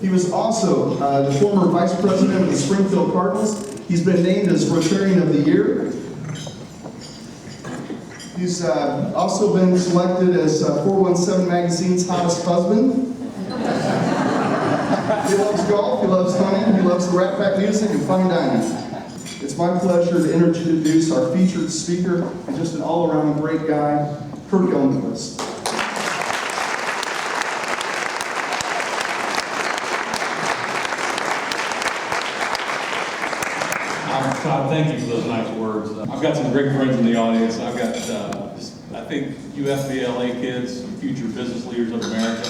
He was also the former vice president of the Springfield Cardinals. He's been named as Rotarian of the Year. He's also been selected as 417 Magazine's hottest husband. He loves golf, he loves hunting, he loves the Rat Pack music and fine dining. It's my pleasure to introduce our featured speaker and just an all-around great guy, Kirk Elmquist. Todd, thank you for those nice words. I've got some great friends in the audience. I've got, I think, UFBLA kids, future business leaders of America.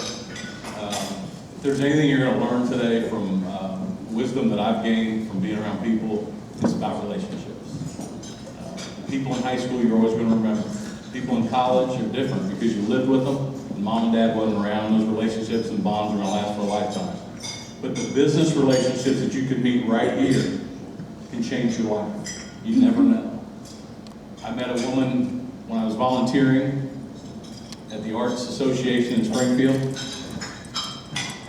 If there's anything you're going to learn today from wisdom that I've gained from being around people, it's about relationships. People in high school, you're always going to remember. People in college are different because you lived with them, and mom and dad wasn't around. Those relationships and bonds are going to last for a lifetime. But the business relationships that you could meet right here can change your life. You never know. I met a woman when I was volunteering at the Arts Association in Springfield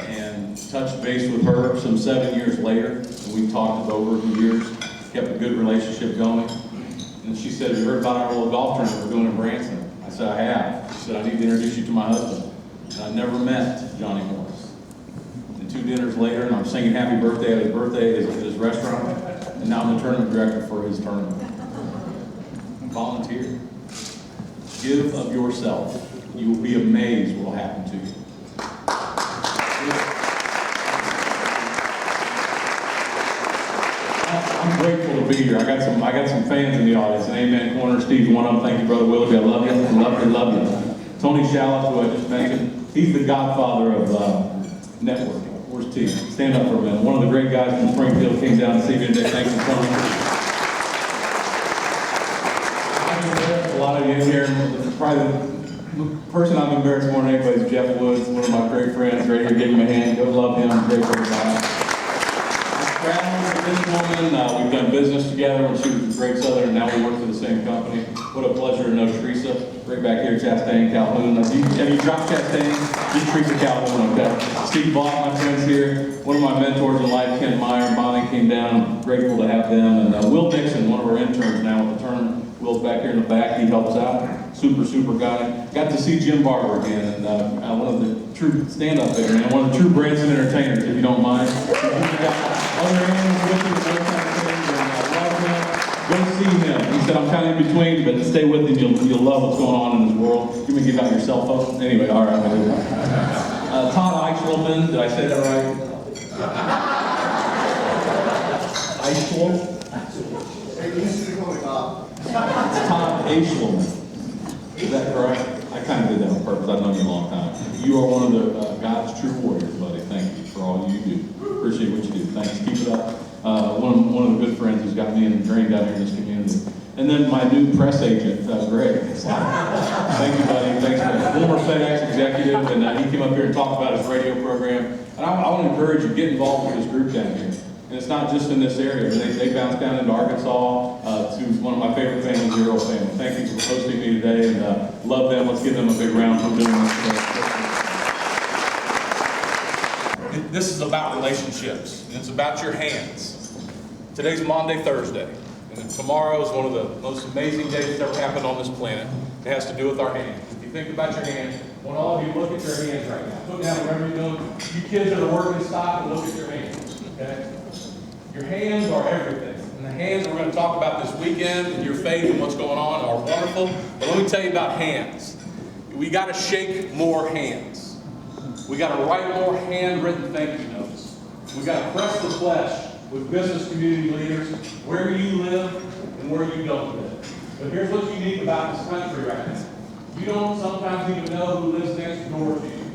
and touched base with her some 7 years later. And we talked it over the years, kept a good relationship going. And she said, "You heard about our little golf tournament we're doing in Branson?" I said, "I have." She said, "I need to introduce you to my husband." And I never met Johnny Morris. And 2 dinners later, and I'm singing happy birthday at his birthday at his restaurant. And now I'm the tournament director for his tournament. Volunteer. Give of yourself. You will be amazed what will happen to you. I'm grateful to be here. I got some fans in the audience. And Amen Corner, Steve's one of them. Thank you, Brother Willoughby. I love you. Love you. Tony Shallis, who I just mentioned, he's the godfather of networking. Where's T? Stand up for a minute. One of the great guys from Springfield came down to see me today. Thank you, Tony. A lot of you in here. Probably the person I'm embarrassed more than anybody is Jeff Woods, one of my great friends. Right here, give him a hand. Go love him. I'm grateful for that. This woman, we've done business together when she was a great Southern, and now we work for the same company. What a pleasure to know Teresa. Right back here, Chastain, Calhoun. Have you dropped Chastain? Just Teresa Calhoun, okay. Steve Block, my friends here. One of my mentors in life, Ken Meyer and Bonnie came down. I'm grateful to have them. And Will Dixon, one of our interns now at the tournament. Will's back here in the back. He helps out. Super guy. Got to see Jim Barber again, and one of the true stand-up there, man. One of the true Branson entertainers, if you don't mind. Other animals with you, those kind of things, and I love him. Go see him. He said, "I'm kind of in between, but stay with him. You'll love what's going on in his world." You may give out your cell phone. Anyway, all right. Todd Eichelman, did I say that right? Eichelman? It's Todd Eichelman. Is that correct? I kind of did that on purpose. I've known you a long time. You are one of the God's true warriors, buddy. Thank you for all you do. Appreciate what you do. Thanks. Keep it up. One of the good friends who's got me in the dream down here in this community. And then my new press agent, Greg. Thank you, buddy. Thanks, Greg. Former FedEx executive, and he came up here and talked about his radio program. And I want to encourage you, get involved with this group down here. And it's not just in this area. They bounce down into Arkansas to one of my favorite families, the Earls family. Thank you for hosting me today, and love them. Let's give them a big round for doing this today. This is about relationships, and it's about your hands. Today's Maundy, Thursday, and tomorrow is one of the most amazing days that's ever happened on this planet. It has to do with our hands. If you think about your hands, I want all of you to look at your hands right now. Put down whatever you're doing. You kids that are working, stop and look at your hands, okay? Your hands are everything. And the hands we're going to talk about this weekend and your faith and what's going on are wonderful. But let me tell you about hands. We got to shake more hands. We got to write more handwritten thank you notes. We got to press the flesh with business community leaders where you live and where you don't live. But here's what's unique about this country right now. You don't sometimes even know who lives next door to you.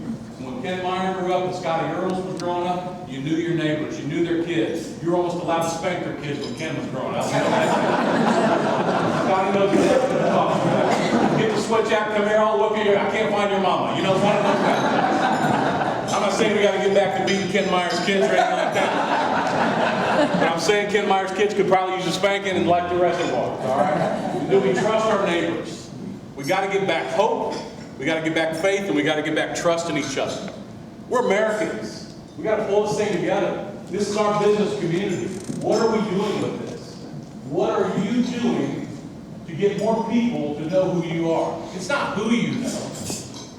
When Ken Meyer grew up and Scotty Earls was growing up, you knew your neighbors, you knew their kids. You were almost allowed to spank their kids when Ken was growing up. Scotty knows exactly what I'm talking about. Get the switch out, come here, I'll look at you, I can't find your mama. You know, one of those guys. I'm not saying we got to get back to beating Ken Meyer's kids or anything like that. But I'm saying Ken Meyer's kids could probably use a spanking and like the reservoir, all right? Do we trust our neighbors? We got to get back hope, we got to get back faith, and we got to get back trust in each other. We're Americans. We got to pull this thing together. This is our business community. What are we doing with this? What are you doing to get more people to know who you are? It's not who you know.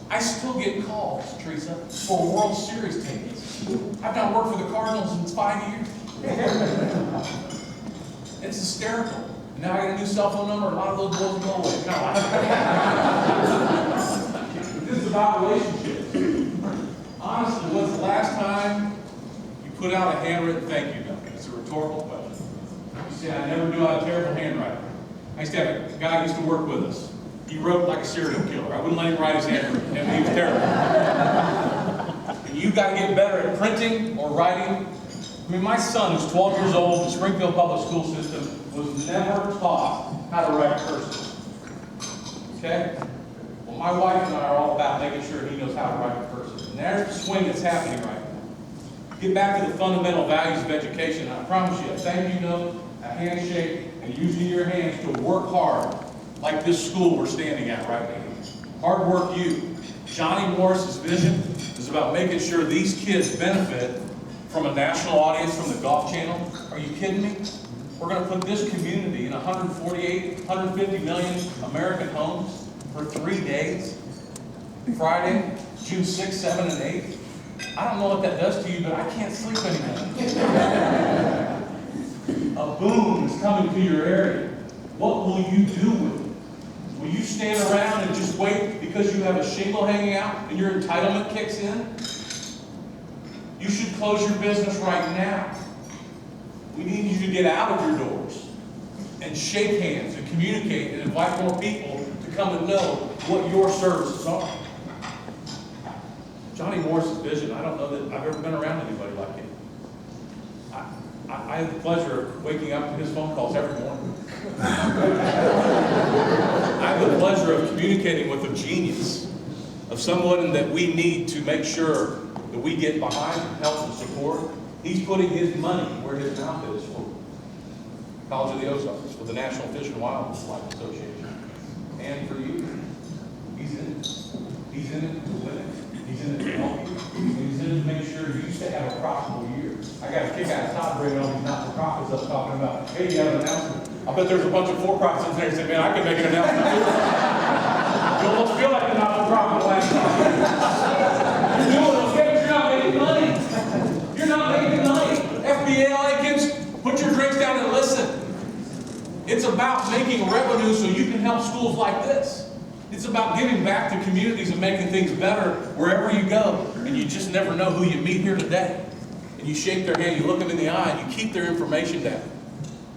I still get calls, Teresa, for World Series tickets. I've not worked for the Cardinals in 5 years. It's hysterical. And now I got a new cell phone number, a lot of those bills go away. No, this is about relationships. Honestly, when's the last time you put out a handwritten thank you note? It's a rhetorical question. You say, I never knew I had terrible handwriting. I used to have a guy who used to work with us. He wrote like a serial killer. I wouldn't let him write his handwritten. He was terrible. And you got to get better at printing or writing. I mean, my son, who's 12 years old, the Springfield Public School System, was never taught how to write cursive. Okay? Well, my wife and I are all about making sure he knows how to write cursive. And there's the swing that's happening right now. Get back to the fundamental values of education. I promise you, a thank you note, a handshake, and using your hands to work hard, like this school we're standing at right now. Hard work you. Johnny Morris's vision is about making sure these kids benefit from a national audience from the Golf Channel. Are you kidding me? We're going to put this community in 148, 150 million American homes for 3 days. Friday, June 6th, 7th, and 8th. I don't know what that does to you, but I can't sleep anymore. A boom is coming to your area. What will you do with it? Will you stand around and just wait because you have a shingle hanging out and your entitlement kicks in? You should close your business right now. We need you to get out of your doors and shake hands and communicate and invite more people to come and know what your services are. Johnny Morris's vision, I don't know that I've ever been around anybody like him. I have the pleasure of waking up to his phone calls every morning. I have the pleasure of communicating with a genius, of someone that we need to make sure that we get behind and help and support. He's putting his money where his mouth is for College of the Ozarks, for the National Fish and Wildlife Association. And for you, he's in it. He's in it to win it. He's in it to help you. He's in it to make sure you stay have a profitable year. I got a kick out of Todd bringing all these not-for-profits up talking about, hey, you have an announcement. I bet there's a bunch of for-profits in there who say, man, I can make an announcement too. You almost feel like a not-for-profit last time. You're doing okay, but you're not making money. You're not making money. FBLA kids, put your drinks down and listen. It's about making revenue so you can help schools like this. It's about giving back to communities and making things better wherever you go. And you just never know who you meet here today. And you shake their hand, you look them in the eye, and you keep their information down.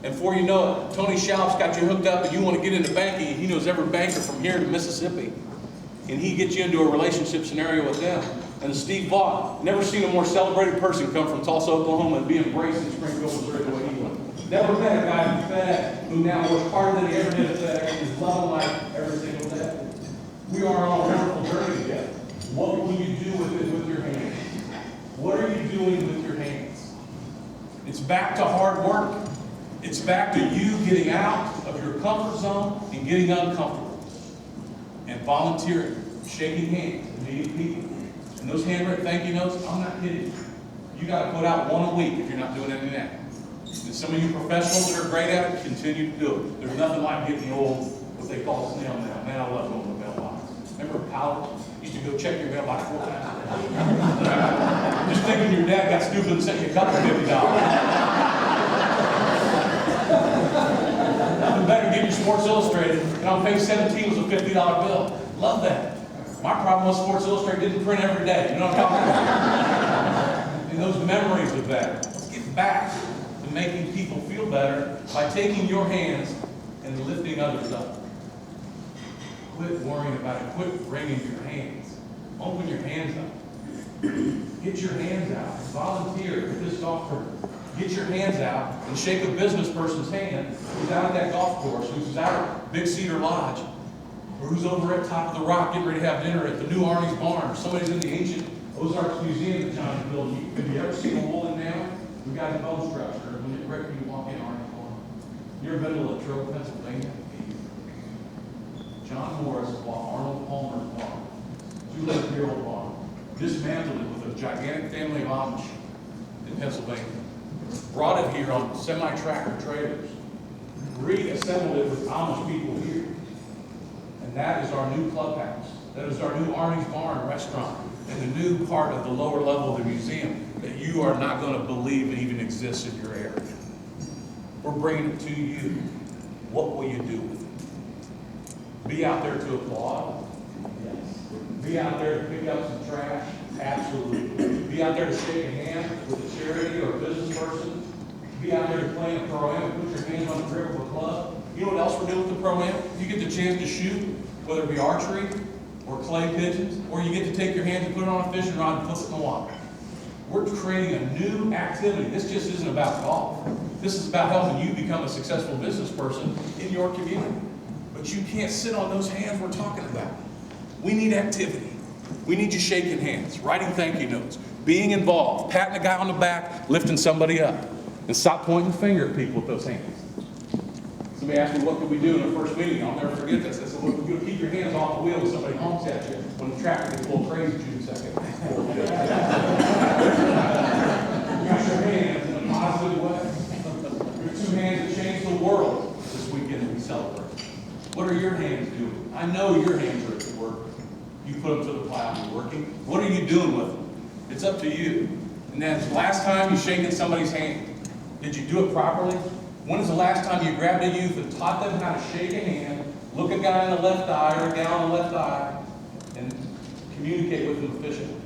And before you know it, Tony Schaup's got you hooked up and you want to get into banking, and he knows every banker from here to Mississippi. And he gets you into a relationship scenario with them. And Steve Vaught, never seen a more celebrated person come from Tulsa, Oklahoma and be embraced in Springfield, Missouri the way he went. Never met a guy from FedEx who now works harder than he ever did at FedEx and is loving life every single day. We are on a wonderful journey together. What will you do with it with your hands? What are you doing with your hands? It's back to hard work. It's back to you getting out of your comfort zone and getting uncomfortable. And volunteering, shaking hands, and meeting people. And those handwritten thank you notes, I'm not kidding you. You got to put out one a week if you're not doing any of that. And some of you professionals that are great at it, continue to do it. There's nothing like getting the old, what they call a snail mail. Man, I love going to the mailbox. Remember college? Used to go check your mailbox 4 times a day. Just thinking your dad got stupid and sent you a couple of $50. Nothing better than getting your Sports Illustrated, and on page 17 was a $50 bill. Love that. My problem was Sports Illustrated didn't print every day. You know what I'm talking about? And those memories of that. Let's get back to making people feel better by taking your hands and lifting others up. Quit worrying about it. Quit wringing your hands. Open your hands up. Get your hands out. Volunteer with this golf tournament. Get your hands out and shake a business person's hand who's out at that golf course, who's out at Big Cedar Lodge, or who's over at Top of the Rock getting ready to have dinner at the new Arnie's Barn, or somebody's in the ancient Ozarks Museum that Johnny built. Have you ever seen a wool and nail? We got a bone structure when you right when you walk in Arnie's Barn. You ever been to Latrobe, Pennsylvania? John Morris bought Arnold Palmer's barn, 200-year-old barn, dismantled it with a gigantic family of Amish, Pennsylvania, brought it here on semi-tractor trailers, reassembled it with Amish people here. And that is our new clubhouse. That is our new Arnie's Barn restaurant and the new part of the lower level of the museum that you are not going to believe even exists in your area. We're bringing it to you. What will you do with it? Be out there to applaud? Yes. Be out there to pick up some trash? Absolutely. Be out there to shake a hand with a charity or a business person? Be out there to play in a pro-am and put your hands on the grip of a club? You know what else we're doing with the pro-am? You get the chance to shoot, whether it be archery or clay pigeons, or you get to take your hands and put it on a fishing rod and put it in the water. We're creating a new activity. This just isn't about golf. This is about helping you become a successful business person in your community. But you can't sit on those hands we're talking about. We need activity. We need you shaking hands, writing thank you notes, being involved, patting a guy on the back, lifting somebody up. And stop pointing the finger at people with those hands. Somebody asked me, what could we do in the first meeting? I'll never forget this. I said, well, you keep your hands off the wheel when somebody honks at you when the tractor gets a little crazy in June 2nd. Use your hands in a positive way. Your two hands that changed the world this weekend that we celebrate. What are your hands doing? I know your hands are at work. You put them to the plow and you're working. What are you doing with them? It's up to you. And then the last time you shaking somebody's hand, did you do it properly? When was the last time you grabbed a youth and taught them how to shake a hand, look a guy in the left eye or a gal in the left eye, and communicate with them efficiently?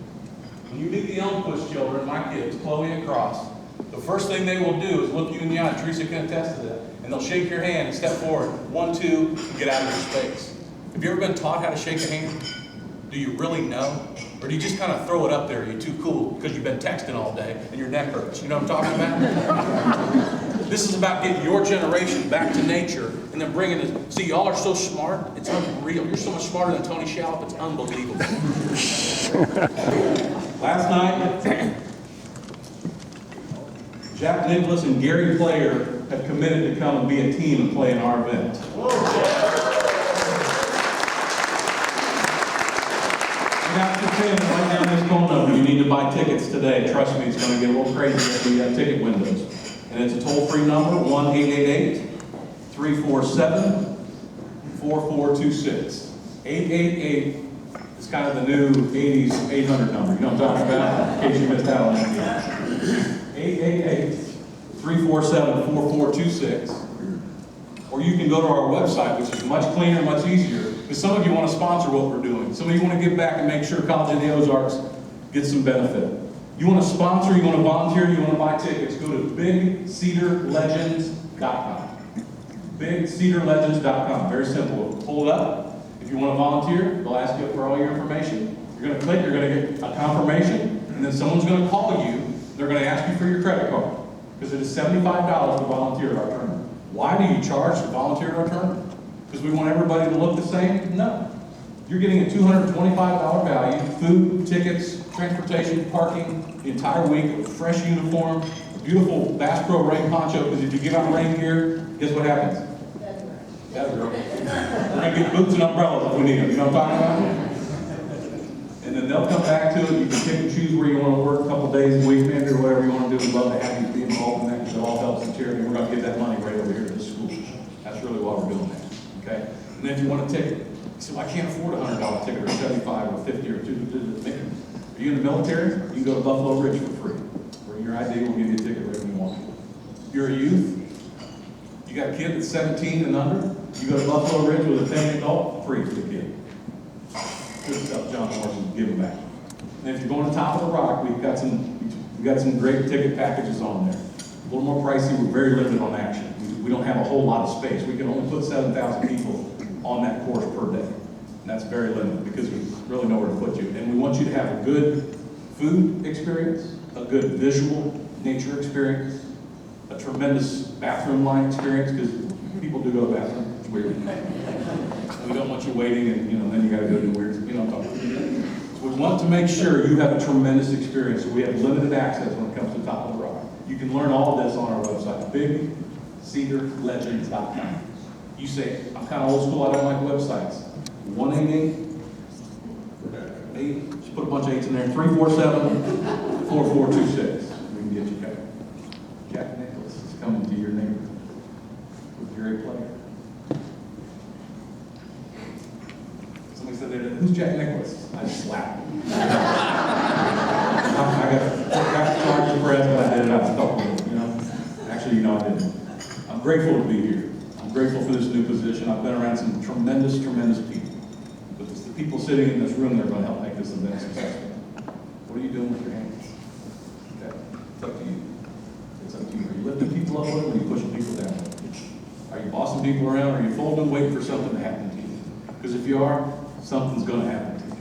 When you meet the Elmquist children, my kids, Chloe and Cross, the first thing they will do is look you in the eye. Teresa can attest to that. And they'll shake your hand and step forward. 1, 2, and get out of your space. Have you ever been taught how to shake a hand? Do you really know? Or do you just kind of throw it up there? You're too cool because you've been texting all day and your neck hurts. You know what I'm talking about? This is about getting your generation back to nature and then bringing it. See, y'all are so smart. It's unreal. You're so much smarter than Tony Shalhoub. It's unbelievable. Last night, Jack Nicklaus and Gary Player have committed to come and be a team and play in our event. Right down this phone number, you need to buy tickets today. Trust me, it's going to get a little crazy at the ticket windows. And it's a toll-free number, 1-888-347-4426. 888 is kind of the new 80s 800 number. You know what I'm talking about? In case you missed out on it. 888-347-4426. Or you can go to our website, which is much cleaner, much easier. Because some of you want to sponsor what we're doing. Some of you want to give back and make sure College of the Ozarks gets some benefit. You want to sponsor, you want to volunteer, you want to buy tickets, go to BigCedarLegends.com. BigCedarLegends.com. Very simple. Pull it up. If you want to volunteer, they'll ask you for all your information. You're going to click, you're going to get a confirmation, and then someone's going to call you. They're going to ask you for your credit card. Because it is $75 to volunteer at our tournament. Why do you charge to volunteer at our tournament? Because we want everybody to look the same? No. You're getting a $225 value, food, tickets, transportation, parking, the entire week, a fresh uniform, a beautiful Bass Pro rain poncho, because if you give out rain gear, guess what happens? That's right. We're going to get boots and umbrellas if we need them. You know what I'm talking about? And then they'll come back to it. You can pick and choose where you want to work a couple days a week, maybe, or whatever you want to do. We'd love to have you be involved in that because it all helps the charity. We're going to get that money right over here at the school. That's really why we're doing that. Okay? And then if you want a ticket, you say, well, I can't afford a $100 ticket or $75 or $50 or $2. Are you in the military? You can go to Buffalo Ridge for free. Bring your ID, we'll give you a ticket right when you want. If you're a youth, you got a kid that's 17 and under, you go to Buffalo Ridge with a family adult, free for the kid. Good stuff, John Morris is giving back. And if you're going to Top of the Rock, we've got some great ticket packages on there. A little more pricey, we're very limited on action. We don't have a whole lot of space. We can only put 7,000 people on that course per day. And that's very limited because we really know where to put you. And we want you to have a good food experience, a good visual nature experience, a tremendous bathroom line experience, because people do go to the bathroom. It's weird. We don't want you waiting and then you got to go do weird, what I'm talking about. So we want to make sure you have a tremendous experience. So we have limited access when it comes to Top of the Rock. You can learn all of this on our website, BigCedarLegends.com. You say, I'm kind of old school, I don't like websites. 1-888, just put a bunch of 8s in there, 347-4426. We can get you guys. who's Jack Nicklaus? I just slapped him. I got charged for it, but I did it. I stuck with it, you know. Actually, I didn't. I'm grateful to be here. I'm grateful for this new position. I've been around some tremendous people. But it's the people sitting in this room that are going to help make this event successful. What are you doing with your hands? Okay. It's up to you. It's up to you. Are you lifting people up, or are you pushing people down? Are you bossing people around, or are you folding and waiting for something to happen to you? Because if you are, something's going to happen to you.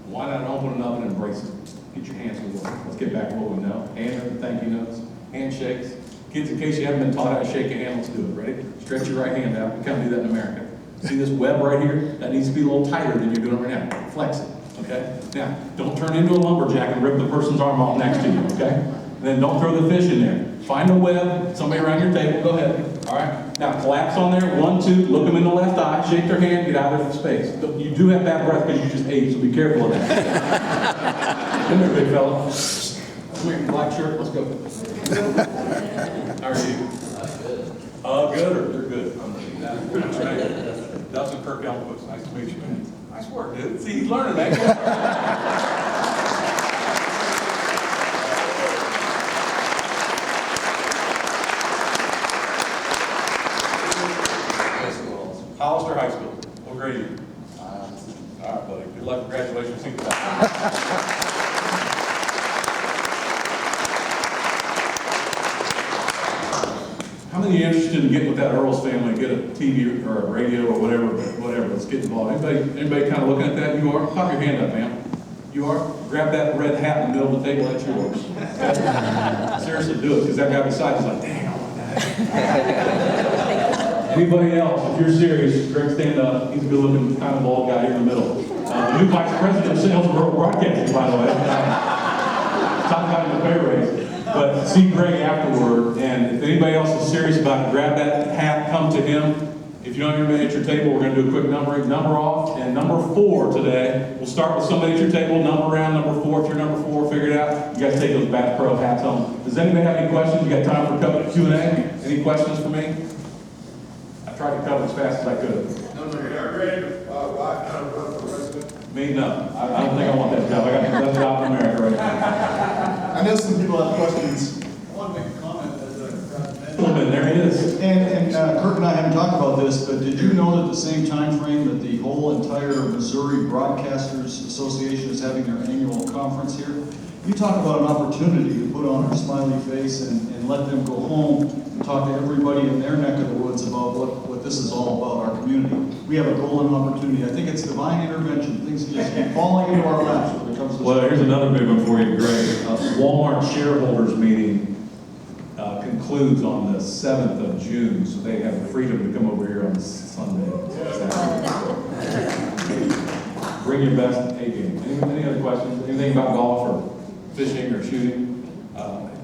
Why not open it up and embrace it? Get your hands to work. Let's get back to what we know. Handwritten thank you notes, handshakes. Kids, in case you haven't been taught how to shake a hand, let's do it. Ready? Stretch your right hand out. We can't do that in America. See this web right here? That needs to be a little tighter than you're doing it right now. Flex it, okay? Now, don't turn into a lumberjack and rip the person's arm off next to you, okay? And then don't throw the fish in there. Find a web, somebody around your table, go ahead. All right? Now, collapse on there, 1, 2, look them in the left eye, shake their hand, get out of their space. You do have bad breath because you just ate, so be careful of that. Come here, big fella. Come here, black shirt, let's go. How are you? Good or they're good? That's right. That's a Kirk Elmquist. Nice to meet you, man. Nice work, dude. See, he's learning, man. Hollister High School. What grade are you? All right, buddy. Good luck. Congratulations. See you back. How many are interested in getting with that Earls family, get a TV or a radio or whatever, let's get involved. Anybody kind of looking at that? You are? Pop your hand up, man. You are? Grab that red hat in the middle of the table, that's yours. Okay? Seriously, do it, because that guy beside you is like, dang, I want that. Anybody else, if you're serious, Greg, stand up. He's a good-looking, kind of bald guy here in the middle. New Vice President of Sales and Broadcasting, by the way. Top guy in the pay raise. But see Greg afterward, and if anybody else is serious about it, grab that hat, come to him. If you don't have anybody at your table, we're going to do a quick number off. And number 4 today, we'll start with somebody at your table, number around number 4. If you're number 4, figure it out. You guys take those Bass Pro hats home. Does anybody have any questions? You got time for Q&A? Any questions for me? I tried to cover as fast as I could. No, why kind of run for president? Me, no. I don't think I want that job. I got the best job in America right now. I know some people have questions. I want to make a comment as There he is. And Kirk and I haven't talked about this, but did you know that the same time frame that the whole entire Missouri Broadcasters Association is having their annual conference here? You talk about an opportunity to put on our smiley face and let them go home and talk to everybody in their neck of the woods about what this is all about, our community. We have a golden opportunity. I think it's divine intervention. Things just keep falling into our laps when it comes to Well, here's another big one for you, Greg. Walmart shareholders meeting concludes on the 7th of June, so they have the freedom to come over here on Sunday. Bring your best A game. Any other questions? Anything about golf or fishing or shooting?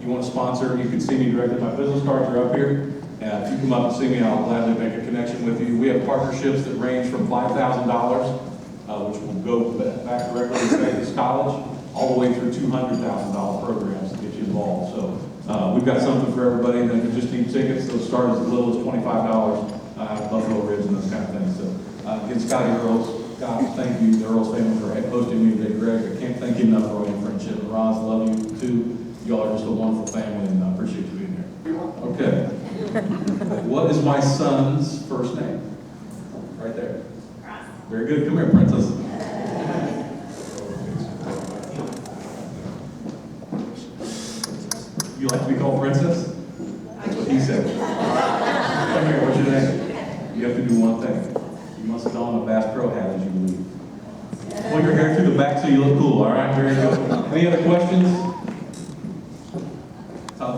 You want to sponsor, you can see me directly. My business cards are up here. If you come up and see me, I'll gladly make a connection with you. We have partnerships that range from $5,000, which will go back directly to Vegas College, all the way through $200,000 programs to get you involved. So we've got something for everybody. And if you just need tickets, those start as little as $25. Buffalo ribs and those kind of things. So again, Scotty Earls, God, thank you, the Earls family, for hosting me today. Greg, I can't thank you enough for all your friendship. And Roz, love you too. Y'all are just a wonderful family, and I appreciate you being here. Okay. What is my son's first name? Right there. Very good. Come here, princess. You like to be called princess? That's what he said. Come here. What's your name? You have to do one thing. You must don a Bass Pro hat as you leave. Pull your hair through the back so you look cool. All right. Very good. Any other questions?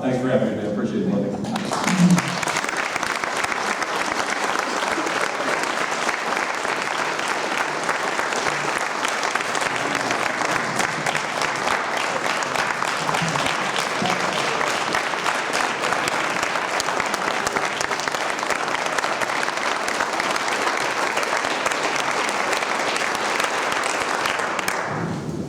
Thanks for having me, man.